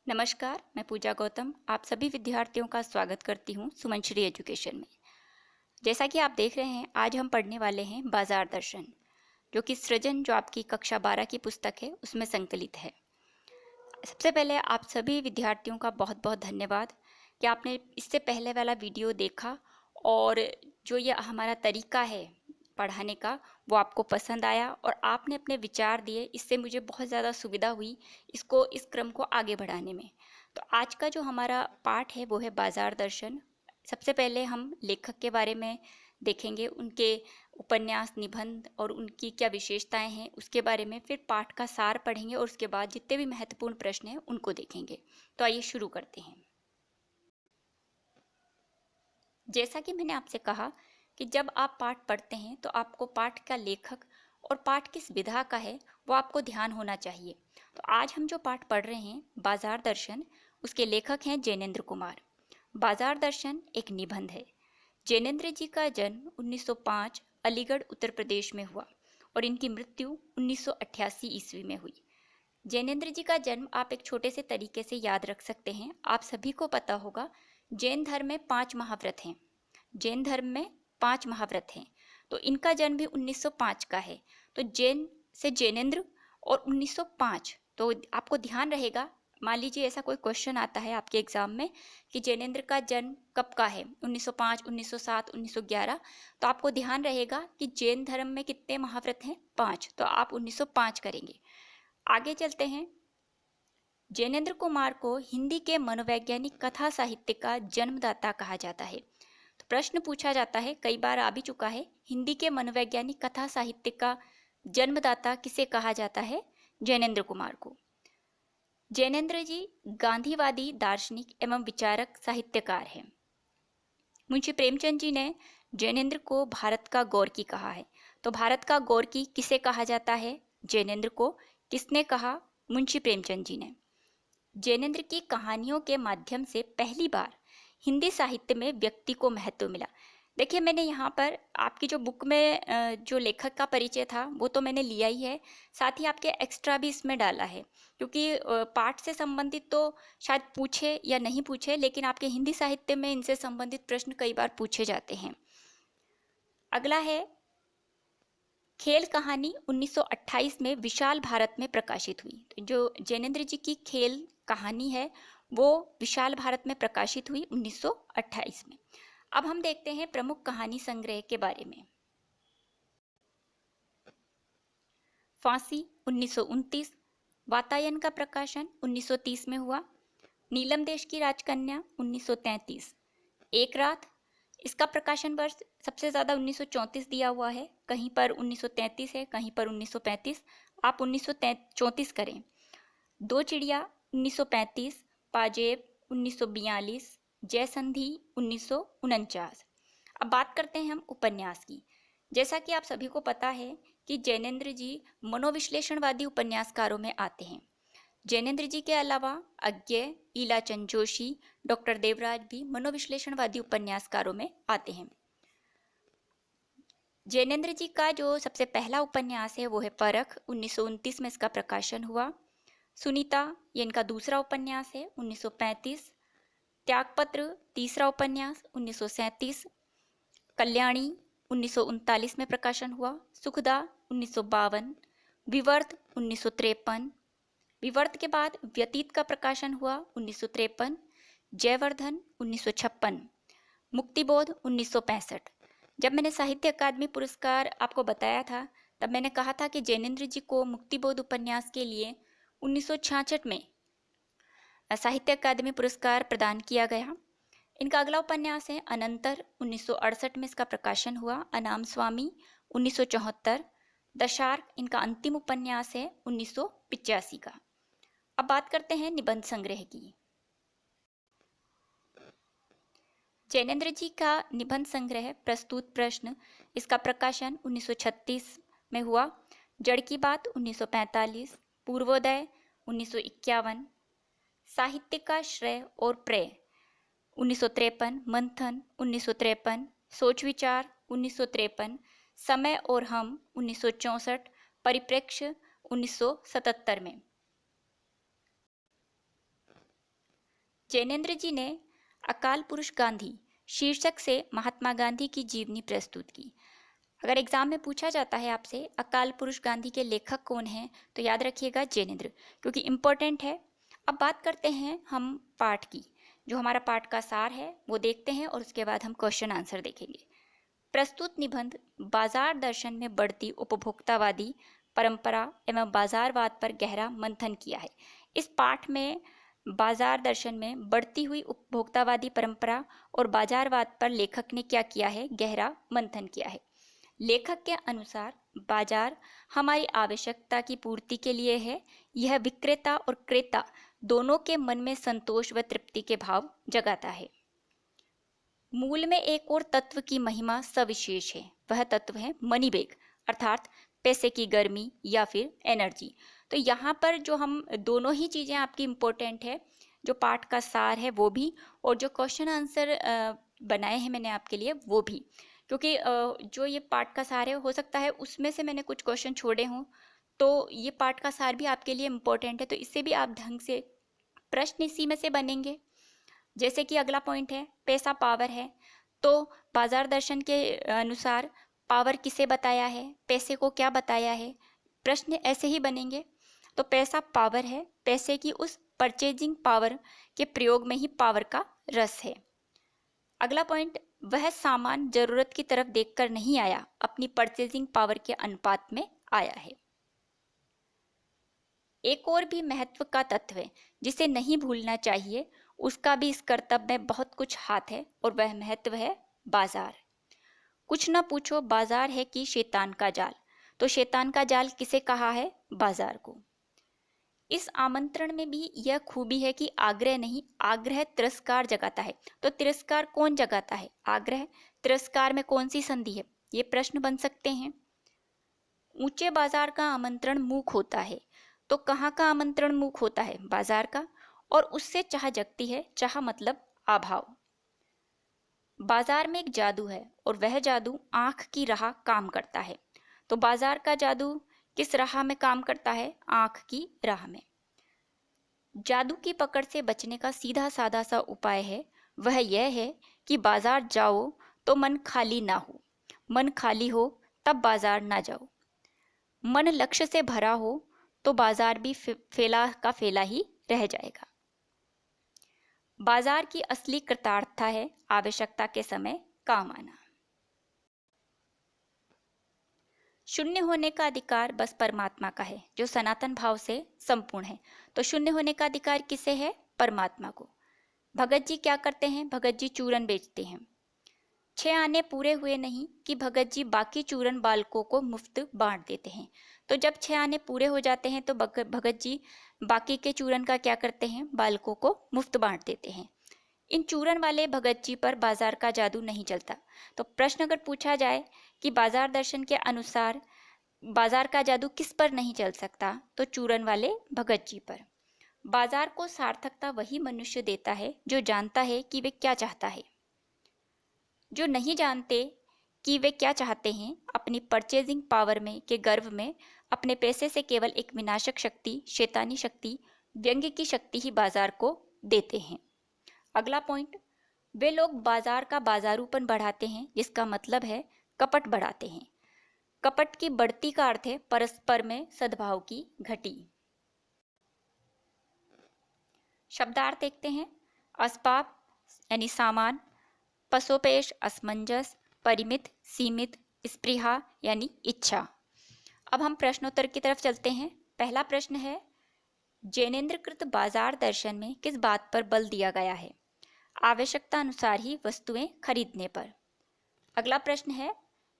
नमस्कार, मैं पूजा गौतम आप सभी विद्यार्थियों का स्वागत करती हूँ सुमनश्री एजुकेशन में। जैसा कि आप देख रहे हैं, आज हम पढ़ने वाले हैं बाजार दर्शन, जो कि सृजन जो आपकी कक्षा 12 की पुस्तक है उसमें संकलित है। सबसे पहले आप सभी विद्यार्थियों का बहुत बहुत धन्यवाद कि आपने इससे पहले वाला वीडियो देखा और जो ये हमारा तरीका है पढ़ाने का वो आपको पसंद आया और आपने अपने विचार दिए। इससे मुझे बहुत ज़्यादा सुविधा हुई इस क्रम को आगे बढ़ाने में। तो आज का जो हमारा पाठ है वो है बाजार दर्शन। सबसे पहले हम लेखक के बारे में देखेंगे, उनके उपन्यास, निबंध और उनकी क्या विशेषताएं हैं उसके बारे में। फिर पाठ का सार पढ़ेंगे और उसके बाद जितने भी महत्वपूर्ण प्रश्न हैं उनको देखेंगे। तो आइए शुरू करते हैं। जैसा कि मैंने आपसे कहा कि जब आप पाठ पढ़ते हैं तो आपको पाठ का लेखक और पाठ किस विधा का है वो आपको ध्यान होना चाहिए। तो आज हम जो पाठ पढ़ रहे हैं बाजार दर्शन, उसके लेखक हैं जैनेन्द्र कुमार। बाजार दर्शन एक निबंध है। जैनेन्द्र जी का जन्म 1905 अलीगढ़ उत्तर प्रदेश में हुआ और इनकी मृत्यु 1988 ईस्वी में हुई। जैनेन्द्र जी का जन्म आप एक छोटे से तरीके से याद रख सकते हैं। आप सभी को पता होगा जैन धर्म में 5 महाव्रत हैं। जैन धर्म में 5 महाव्रत हैं, तो इनका जन्म भी 1905 का है। तो जैन से जैनेन्द्र और 1905, तो आपको ध्यान रहेगा। मान लीजिए ऐसा कोई क्वेश्चन आता है आपके एग्जाम में कि जैनेन्द्र का जन्म कब का है, 1905, 1907, 1911, तो आपको ध्यान रहेगा कि जैन धर्म में कितने महाव्रत हैं, 5, तो आप 1905 करेंगे। आगे चलते हैं। जैनेन्द्र कुमार को हिंदी के मनोवैज्ञानिक कथा साहित्य का जन्मदाता कहा जाता है। तो प्रश्न पूछा जाता है, कई बार आ भी चुका है, हिंदी के मनोवैज्ञानिक कथा साहित्य का जन्मदाता किसे कहा जाता है? जैनेन्द्र कुमार को। जैनेन्द्र जी गांधीवादी दार्शनिक एवं विचारक साहित्यकार हैं। मुंशी प्रेमचंद जी ने जैनेन्द्र को भारत का गौरकी कहा है। तो भारत का गौरकी किसे कहा जाता है? जैनेन्द्र को। किसने कहा? मुंशी प्रेमचंद जी ने। जैनेन्द्र की कहानियों के माध्यम से पहली बार हिंदी साहित्य में व्यक्ति को महत्व मिला। देखिए, मैंने यहाँ पर आपकी जो बुक में जो लेखक का परिचय था वो तो मैंने लिया ही है, साथ ही आपके एक्स्ट्रा भी इसमें डाला है, क्योंकि पाठ से संबंधित तो शायद पूछे या नहीं पूछे, लेकिन आपके हिंदी साहित्य में इनसे संबंधित प्रश्न कई बार पूछे जाते हैं। अगला है खेल कहानी 1928 में विशाल भारत में प्रकाशित हुई। तो जो जैनेन्द्र जी की खेल कहानी है वो विशाल भारत में प्रकाशित हुई 1928 में। अब हम देखते हैं प्रमुख कहानी संग्रह के बारे में। फांसी 1929, वातायन का प्रकाशन 1930 में हुआ। नीलम देश की राजकन्या 1933, एक रात, इसका प्रकाशन वर्ष सबसे ज़्यादा 1934 दिया हुआ है, कहीं पर 1933 है, कहीं पर 1935, आप 1934 करें। दो चिड़िया 1935, पाजेब 1942, जयसंधि 1949। अब बात करते हैं हम उपन्यास की। जैसा कि आप सभी को पता है कि जैनेन्द्र जी मनोविश्लेषणवादी उपन्यासकारों में आते हैं। जैनेन्द्र जी के अलावा अज्ञे, ईलाचंद जोशी, डॉक्टर देवराज भी मनोविश्लेषणवादी उपन्यासकारों में आते हैं। जैनेन्द्र जी का जो सबसे पहला उपन्यास है वो है परख, 1929 में इसका प्रकाशन हुआ। सुनीता, ये इनका दूसरा उपन्यास है, 1935। त्यागपत्र, तीसरा उपन्यास, 1937। कल्याणी 1939 में प्रकाशन हुआ। सुखदा 1952। विवर्त 1953। विवर्त के बाद व्यतीत का प्रकाशन हुआ 1953। जयवर्धन 1956। मुक्तिबोध 1965। जब मैंने साहित्य अकादमी पुरस्कार आपको बताया था तब मैंने कहा था कि जैनेन्द्र जी को मुक्तिबोध उपन्यास के लिए 1966 में साहित्य अकादमी पुरस्कार प्रदान किया गया। इनका अगला उपन्यास है अनंतर, 1968 में इसका प्रकाशन हुआ। अनाम स्वामी 1974। दशार्क इनका अंतिम उपन्यास है 1985 का। अब बात करते हैं निबंध संग्रह की। जैनेन्द्र जी का निबंध संग्रह प्रस्तुत प्रश्न, इसका प्रकाशन 1936 में हुआ। जड़ की बात 1945। पूर्वोदय 1951। साहित्य का श्रेय और प्रेय 1953। मंथन 1953। सोच विचार 1953। समय और हम 1964। परिप्रेक्ष्य 1977 में। जैनेन्द्र जी ने अकाल पुरुष गांधी शीर्षक से महात्मा गांधी की जीवनी प्रस्तुत की। अगर एग्जाम में पूछा जाता है आपसे अकाल पुरुष गांधी के लेखक कौन हैं, तो याद रखिएगा जैनेन्द्र, क्योंकि इम्पोर्टेंट है। अब बात करते हैं हम पाठ की। जो हमारा पाठ का सार है वो देखते हैं और उसके बाद हम क्वेश्चन आंसर देखेंगे। प्रस्तुत निबंध बाजार दर्शन में बढ़ती उपभोक्तावादी परंपरा एवं बाजारवाद पर गहरा मंथन किया है। इस पाठ में बाजार दर्शन में बढ़ती हुई उपभोक्तावादी परंपरा और बाजारवाद पर लेखक ने क्या किया है, गहरा मंथन किया है। लेखक के अनुसार बाजार हमारी आवश्यकता की पूर्ति के लिए है। यह विक्रेता और क्रेता दोनों के मन में संतोष व तृप्ति के भाव जगाता है। मूल में एक और तत्व की महिमा सविशेष है। वह तत्व है मनी बैग, अर्थात पैसे की गर्मी या फिर एनर्जी। तो यहाँ पर जो हम दोनों ही चीज़ें आपकी इम्पोर्टेंट है, जो पाठ का सार है वो भी, और जो क्वेश्चन आंसर बनाए हैं मैंने आपके लिए वो भी, क्योंकि जो ये पाठ का सार है हो सकता है उसमें से मैंने कुछ क्वेश्चन छोड़े हों, तो ये पाठ का सार भी आपके लिए इम्पोर्टेंट है। तो इससे भी आप ढंग से प्रश्न इसी में से बनेंगे। जैसे कि अगला पॉइंट है पैसा पावर है, तो बाजार दर्शन के अनुसार पावर किसे बताया है, पैसे को क्या बताया है, प्रश्न ऐसे ही बनेंगे। तो पैसा पावर है, पैसे की उस परचेजिंग पावर के प्रयोग में ही पावर का रस है। अगला पॉइंट, वह सामान जरूरत की तरफ देखकर नहीं आया, अपनी परचेजिंग पावर के अनुपात में आया है। एक और भी महत्व का तत्व है जिसे नहीं भूलना चाहिए, उसका भी इस कर्तव्य में बहुत कुछ हाथ है, और वह महत्व है बाजार। कुछ न पूछो बाजार है कि शैतान का जाल, तो शैतान का जाल किसे कहा है, बाजार को। इस आमंत्रण में भी यह खूबी है कि आग्रह नहीं, आग्रह तिरस्कार जगाता है। तो तिरस्कार कौन जगाता है, आग्रह। तिरस्कार में कौन सी संधि है, ये प्रश्न बन सकते हैं। ऊंचे बाजार का आमंत्रण मूक होता है, तो कहाँ का आमंत्रण मूक होता है, बाजार का, और उससे चाह जगती है। चाह मतलब अभाव। बाजार में एक जादू है और वह जादू आंख की राह काम करता है। तो बाजार का जादू किस राह में काम करता है, आंख की राह में। जादू की पकड़ से बचने का सीधा साधा सा उपाय है, वह यह है कि बाजार जाओ तो मन खाली ना हो, मन खाली हो तब बाजार ना जाओ। मन लक्ष्य से भरा हो तो बाजार भी फेला का फेला ही रह जाएगा। बाजार की असली कृतार्थता है आवश्यकता के समय काम आना। शून्य होने का अधिकार बस परमात्मा का है, जो सनातन भाव से संपूर्ण है। तो शून्य होने का अधिकार किसे है, परमात्मा को। भगत जी क्या करते हैं, भगत जी चूरन बेचते हैं। 6 आने पूरे हुए नहीं कि भगत जी बाकी चूरन बालकों को मुफ्त बांट देते हैं। तो जब 6 आने पूरे हो जाते हैं तो भगत जी बाकी के चूरन का क्या करते हैं, बालकों को मुफ्त बांट देते हैं। इन चूरन वाले भगत जी पर बाजार का जादू नहीं चलता। तो प्रश्न अगर पूछा जाए कि बाजार दर्शन के अनुसार बाजार का जादू किस पर नहीं चल सकता, तो चूरन वाले भगत जी पर। बाजार को सार्थकता वही मनुष्य देता है जो जानता है कि वे क्या चाहता है। जो नहीं जानते कि वे क्या चाहते हैं, अपनी परचेजिंग पावर में के गर्व में अपने पैसे से केवल एक विनाशक शक्ति, शैतानी शक्ति, व्यंग्य की शक्ति ही बाजार को देते हैं। अगला पॉइंट, वे लोग बाजार का बाजारूपन बढ़ाते हैं, जिसका मतलब है कपट बढ़ाते हैं। कपट की बढ़ती का अर्थ है परस्पर में सद्भाव की घटी। शब्दार्थ देखते हैं। असबाब यानी सामान, पसोपेश असमंजस, परिमित सीमित, स्पृहा यानी इच्छा। अब हम प्रश्नोत्तर की तरफ चलते हैं। पहला प्रश्न है, जैनेन्द्रकृत बाजार दर्शन में किस बात पर बल दिया गया है, आवश्यकता अनुसार ही वस्तुएं खरीदने पर। अगला प्रश्न है,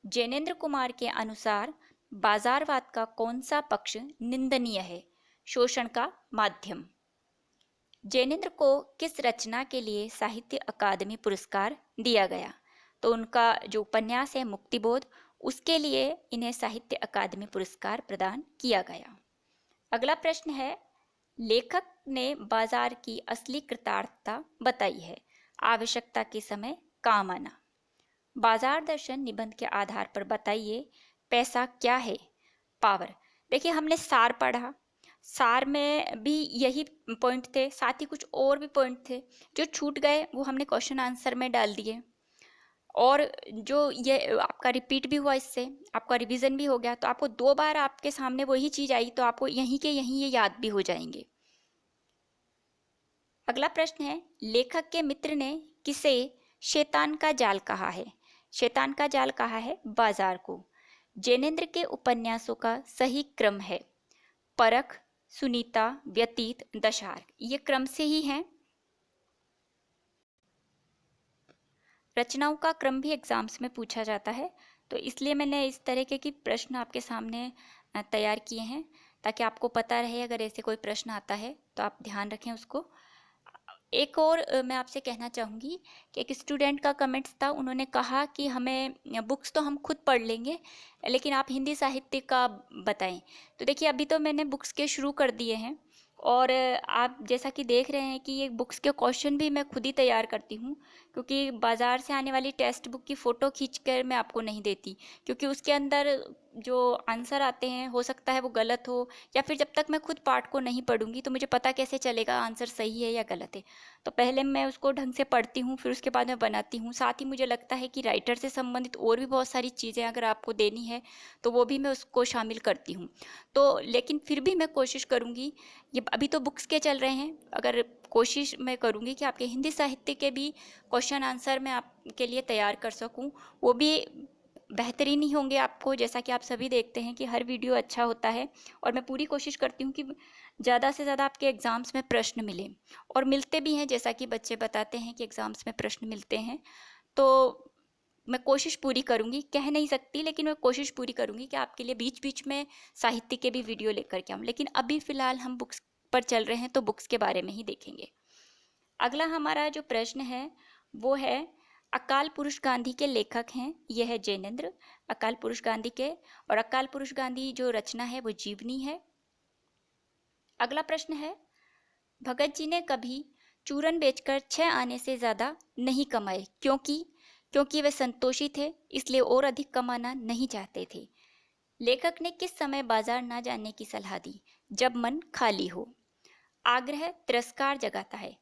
जैनेन्द्र कुमार के अनुसार बाजारवाद का कौन सा पक्ष निंदनीय है, शोषण का माध्यम। जैनेन्द्र को किस रचना के लिए साहित्य अकादमी पुरस्कार दिया गया, तो उनका जो उपन्यास है मुक्तिबोध, उसके लिए इन्हें साहित्य अकादमी पुरस्कार प्रदान किया गया। अगला प्रश्न है, लेखक ने बाजार की असली कृतार्थता बताई है, आवश्यकता के समय काम आना। बाजार दर्शन निबंध के आधार पर बताइए पैसा क्या है, पावर। देखिए हमने सार पढ़ा, सार में भी यही पॉइंट थे, साथ ही कुछ और भी पॉइंट थे जो छूट गए, वो हमने क्वेश्चन आंसर में डाल दिए। और जो ये आपका रिपीट भी हुआ, इससे आपका रिवीजन भी हो गया, तो आपको 2 बार आपके सामने वही चीज़ आई तो आपको यहीं के यहीं ये याद भी हो जाएंगे। अगला प्रश्न है, लेखक के मित्र ने किसे शैतान का जाल कहा है? शैतान का जाल कहा है बाजार को। जैनेन्द्र के उपन्यासों का सही क्रम है परख, सुनीता, व्यतीत, दशार्क। ये क्रम से ही है। रचनाओं का क्रम भी एग्जाम्स में पूछा जाता है, तो इसलिए मैंने इस तरीके की प्रश्न आपके सामने तैयार किए हैं, ताकि आपको पता रहे अगर ऐसे कोई प्रश्न आता है तो आप ध्यान रखें उसको। एक और मैं आपसे कहना चाहूँगी कि एक स्टूडेंट का कमेंट्स था, उन्होंने कहा कि हमें बुक्स तो हम खुद पढ़ लेंगे, लेकिन आप हिंदी साहित्य का बताएं। तो देखिए, अभी तो मैंने बुक्स के शुरू कर दिए हैं, और आप जैसा कि देख रहे हैं कि ये बुक्स के क्वेश्चन भी मैं खुद ही तैयार करती हूँ, क्योंकि बाज़ार से आने वाली टेक्स्ट बुक की फ़ोटो खींचकर मैं आपको नहीं देती, क्योंकि उसके अंदर जो आंसर आते हैं हो सकता है वो गलत हो, या फिर जब तक मैं खुद पार्ट को नहीं पढ़ूंगी तो मुझे पता कैसे चलेगा आंसर सही है या गलत है। तो पहले मैं उसको ढंग से पढ़ती हूँ, फिर उसके बाद मैं बनाती हूँ। साथ ही मुझे लगता है कि राइटर से संबंधित और भी बहुत सारी चीज़ें अगर आपको देनी है तो वो भी मैं उसको शामिल करती हूँ। तो लेकिन फिर भी मैं कोशिश करूँगी, ये अभी तो बुक्स के चल रहे हैं, अगर कोशिश मैं करूँगी कि आपके हिंदी साहित्य के भी क्वेश्चन आंसर मैं आपके लिए तैयार कर सकूँ, वो भी बेहतरीन ही होंगे आपको। जैसा कि आप सभी देखते हैं कि हर वीडियो अच्छा होता है, और मैं पूरी कोशिश करती हूँ कि ज़्यादा से ज़्यादा आपके एग्ज़ाम्स में प्रश्न मिलें, और मिलते भी हैं, जैसा कि बच्चे बताते हैं कि एग्ज़ाम्स में प्रश्न मिलते हैं। तो मैं कोशिश पूरी करूँगी, कह नहीं सकती, लेकिन मैं कोशिश पूरी करूँगी कि आपके लिए बीच बीच में साहित्य के भी वीडियो लेकर के आऊँ। लेकिन अभी फ़िलहाल हम बुक्स पर चल रहे हैं, तो बुक्स के बारे में ही देखेंगे। अगला हमारा जो प्रश्न है वो है, अकाल पुरुष गांधी के लेखक हैं, यह है जैनेन्द्र, अकाल पुरुष गांधी के। और अकाल पुरुष गांधी जो रचना है वो जीवनी है। अगला प्रश्न है, भगत जी ने कभी चूरन बेचकर 6 आने से ज़्यादा नहीं कमाए, क्योंकि वे संतोषी थे, इसलिए और अधिक कमाना नहीं चाहते थे। लेखक ने किस समय बाजार ना जाने की सलाह दी? जब मन खाली हो। आग्रह तिरस्कार जगाता है।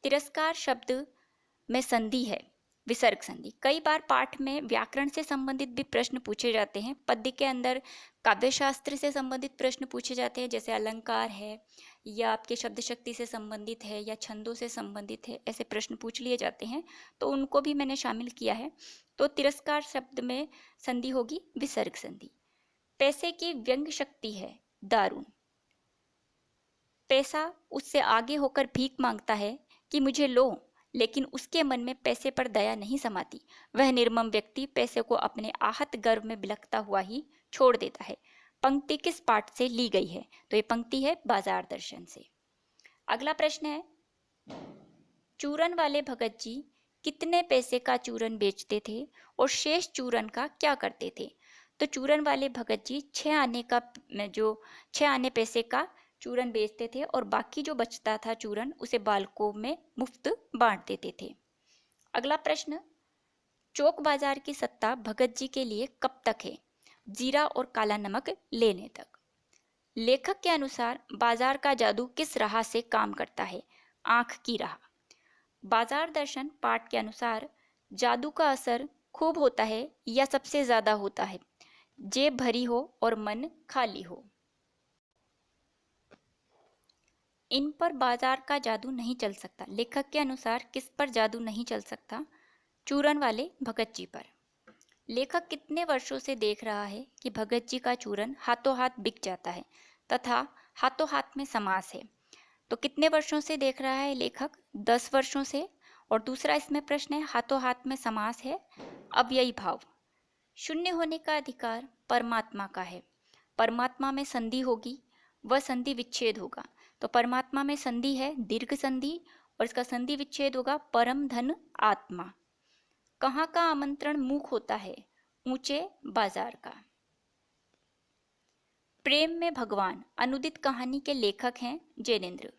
तिरस्कार शब्द में संधि है, विसर्ग संधि। कई बार पाठ में व्याकरण से संबंधित भी प्रश्न पूछे जाते हैं, पद्य के अंदर काव्य शास्त्र से संबंधित प्रश्न पूछे जाते हैं, जैसे अलंकार है, या आपके शब्द शक्ति से संबंधित है, या छंदों से संबंधित है, ऐसे प्रश्न पूछ लिए जाते हैं, तो उनको भी मैंने शामिल किया है। तो तिरस्कार शब्द में संधि होगी विसर्ग संधि। पैसे की व्यंग शक्ति है दारुण। पैसा उससे आगे होकर भीख मांगता है कि मुझे लो, लेकिन उसके मन में पैसे पर दया नहीं समाती। वह निर्मम व्यक्ति पैसे को अपने आहत गर्व में बिलखता हुआ ही छोड़ देता है। पंक्ति किस पाठ से ली गई है? तो ये पंक्ति है बाजार दर्शन से। अगला प्रश्न है, चूरन वाले भगत जी कितने पैसे का चूरन बेचते थे और शेष चूरन का क्या करते थे? तो चूरन वाले भगत जी 6 आने पैसे का चूरन बेचते थे, और बाकी जो बचता था चूरन उसे बालकों में मुफ्त बांट देते थे। अगला प्रश्न, चौक बाजार की सत्ता भगत जी के लिए कब तक है? जीरा और काला नमक लेने तक। लेखक के अनुसार बाजार का जादू किस राह से काम करता है? आंख की राह। बाजार दर्शन पाठ के अनुसार जादू का असर खूब होता है या सबसे ज्यादा होता है? जेब भरी हो और मन खाली हो। इन पर बाजार का जादू नहीं चल सकता। लेखक के अनुसार किस पर जादू नहीं चल सकता? चूरन वाले भगत जी पर। लेखक कितने वर्षों से देख रहा है कि भगत जी का चूरन हाथों हाथ बिक जाता है तथा हाथों हाथ में समास है? तो कितने वर्षों से देख रहा है लेखक? 10 वर्षों से। और दूसरा इसमें प्रश्न है, हाथों हाथ में समास है, अव्ययी भाव। शून्य होने का अधिकार परमात्मा का है। परमात्मा में संधि होगी, वह संधि विच्छेद होगा। तो परमात्मा में संधि है दीर्घ संधि, और इसका संधि विच्छेद होगा परम धन आत्मा। कहाँ का आमंत्रण मूक होता है? ऊंचे बाजार का। प्रेम में भगवान अनुदित कहानी के लेखक हैं जैनेन्द्र।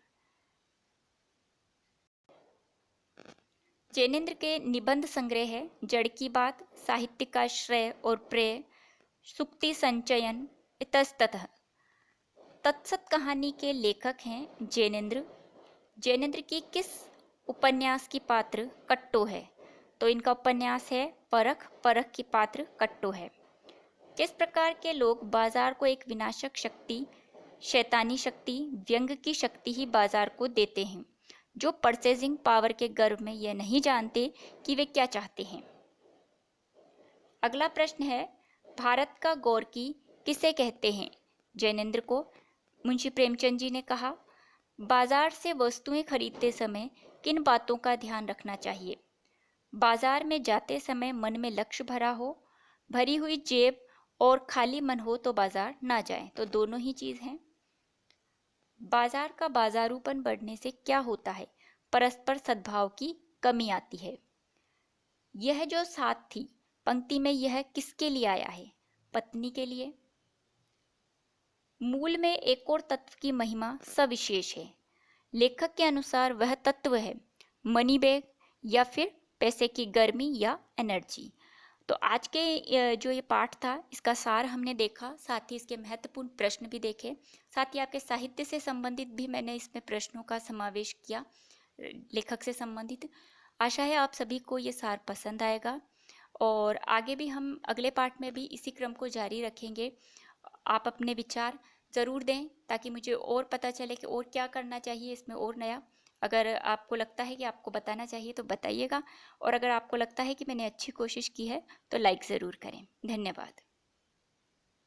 जैनेन्द्र के निबंध संग्रह है जड़ की बात, साहित्य का श्रेय और प्रेय, सुक्ति संचयन, इतस्ततः। तत्सत कहानी के लेखक हैं जैनेन्द्र। जैनेन्द्र की किस उपन्यास की पात्र कट्टो है? तो इनका उपन्यास है परख। परख की पात्र कट्टो है। किस प्रकार के लोग बाजार को एक विनाशक शक्ति, शैतानी शक्ति, व्यंग की शक्ति ही बाजार को देते हैं, जो परचेजिंग पावर के गर्व में यह नहीं जानते कि वे क्या चाहते हैं। अगला प्रश्न है, भारत का गोरकी किसे कहते हैं? जैनेन्द्र को। मुंशी प्रेमचंद जी ने कहा, बाजार से वस्तुएं खरीदते समय किन बातों का ध्यान रखना चाहिए? बाजार में जाते समय मन में लक्ष्य भरा हो, भरी हुई जेब और खाली मन हो तो बाजार ना जाएं। तो दोनों ही चीज हैं। बाजार का बाजारूपन बढ़ने से क्या होता है? परस्पर सद्भाव की कमी आती है। यह जो साथ थी पंक्ति में, यह किसके लिए आया है? पत्नी के लिए। मूल में एक और तत्व की महिमा सविशेष है। लेखक के अनुसार वह तत्व है मनी बैग, या फिर पैसे की गर्मी या एनर्जी। तो आज के जो ये पाठ था, इसका सार हमने देखा, साथ ही इसके महत्वपूर्ण प्रश्न भी देखे, साथ ही आपके साहित्य से संबंधित भी मैंने इसमें प्रश्नों का समावेश किया, लेखक से संबंधित। आशा है आप सभी को ये सार पसंद आएगा और आगे भी हम अगले पाठ में भी इसी क्रम को जारी रखेंगे। आप अपने विचार ज़रूर दें ताकि मुझे और पता चले कि और क्या करना चाहिए इसमें और नया। अगर आपको लगता है कि आपको बताना चाहिए तो बताइएगा, और अगर आपको लगता है कि मैंने अच्छी कोशिश की है तो लाइक ज़रूर करें। धन्यवाद।